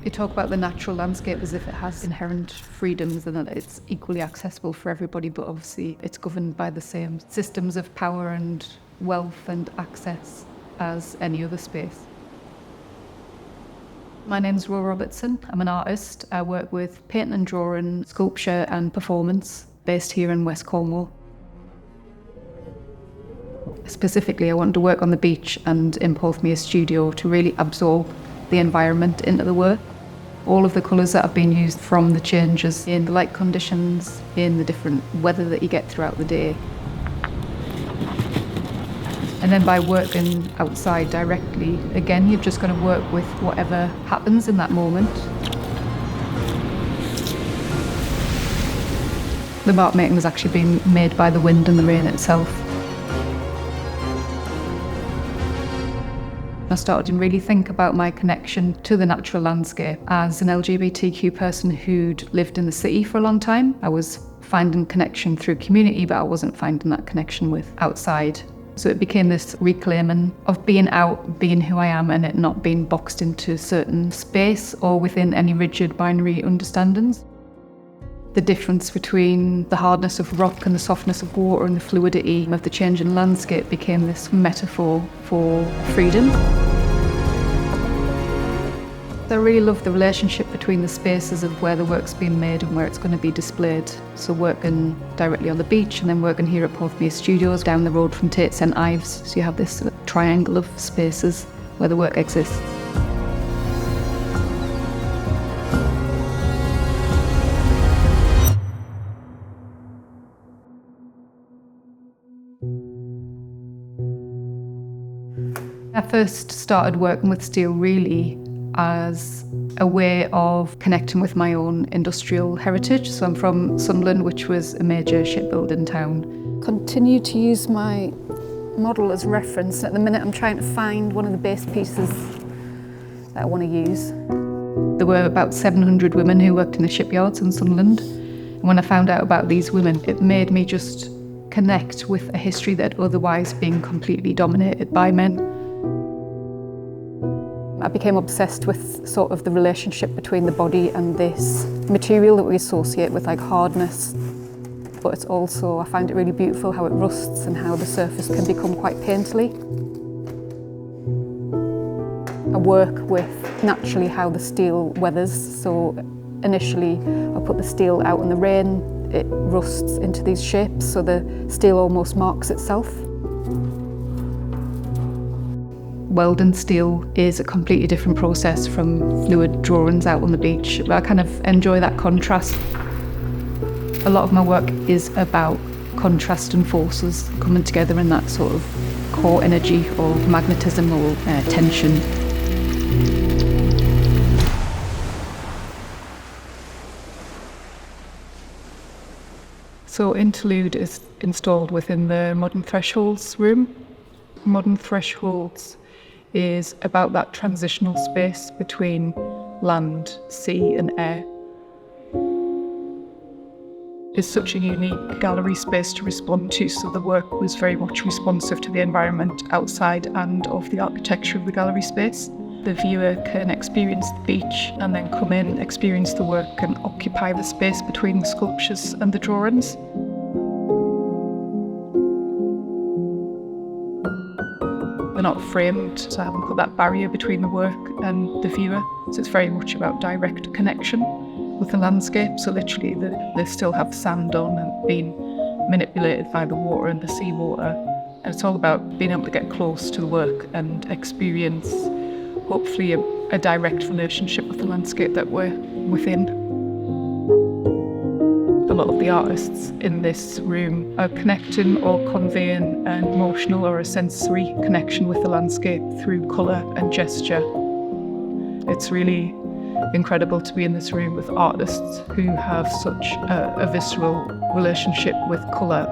You talk about the natural landscape as if it has inherent freedoms and that it's equally accessible for everybody, but obviously it's governed by the same systems of power and wealth and access as any other space. My name's Robertson. I'm an artist. I work with painting and drawing, sculpture and performance, based here in West Cornwall. Specifically, I wanted to work on the beach and in Porthmeor Studio to really absorb the environment into the work. All of the colours that have been used from the changes in the light conditions, in the different weather that you get throughout the day. And then by working outside directly, again, you've just got to work with whatever happens in that moment. The art making has actually been made by the wind and the rain itself. I started to really think about my connection to the natural landscape. As an LGBTQ person who'd lived in the city for a long time, I was finding connection through community, but I wasn't finding that connection with outside. So it became this reclaiming of being out, being who I am, and it not being boxed into a certain space or within any rigid binary understandings. The difference between the hardness of rock and the softness of water and the fluidity of the changing landscape became this metaphor for freedom. I really love the relationship between the spaces of where the work's being made and where it's going to be displayed. So working directly on the beach and then working here at Porthmeor Studios down the road from Tate St Ives. So you have this triangle of spaces where the work exists. I first started working with steel really as a way of connecting with my own industrial heritage. So I'm from Sunderland, which was a major shipbuilding town. Continue to use my model as reference. At the minute I'm trying to find one of the base pieces that I want to use. There were about 700 women who worked in the shipyards in Sunderland. And when I found out about these women, it made me just connect with a history that had otherwise been completely dominated by men. I became obsessed with sort of the relationship between the body and this material that we associate with like hardness. But it's also, I find it really beautiful how it rusts and how the surface can become quite painterly. I work with naturally how the steel weathers. So initially I put the steel out in the rain, it rusts into these shapes, so the steel almost marks itself. Welding steel is a completely different process from fluid drawings out on the beach. I kind of enjoy that contrast. A lot of my work is about contrast and forces coming together in that sort of core energy or magnetism or tension. So Interlude is installed within the Modern Thresholds room. Modern Thresholds is about that transitional space between land, sea and air. It's such a unique gallery space to respond to, so the work was very much responsive to the environment outside and of the architecture of the gallery space. The viewer can experience the beach and then come in, experience the work and occupy the space between the sculptures and the drawings. They're not framed, so I haven't put that barrier between the work and the viewer. So it's very much about direct connection with the landscape. So literally they still have sand on and being manipulated by the water and the seawater. And it's all about being able to get close to the work and experience, hopefully, a direct relationship with the landscape that we're within. A lot of the artists in this room are connecting or conveying an emotional or a sensory connection with the landscape through colour and gesture. It's really incredible to be in this room with artists who have such a visceral relationship with colour.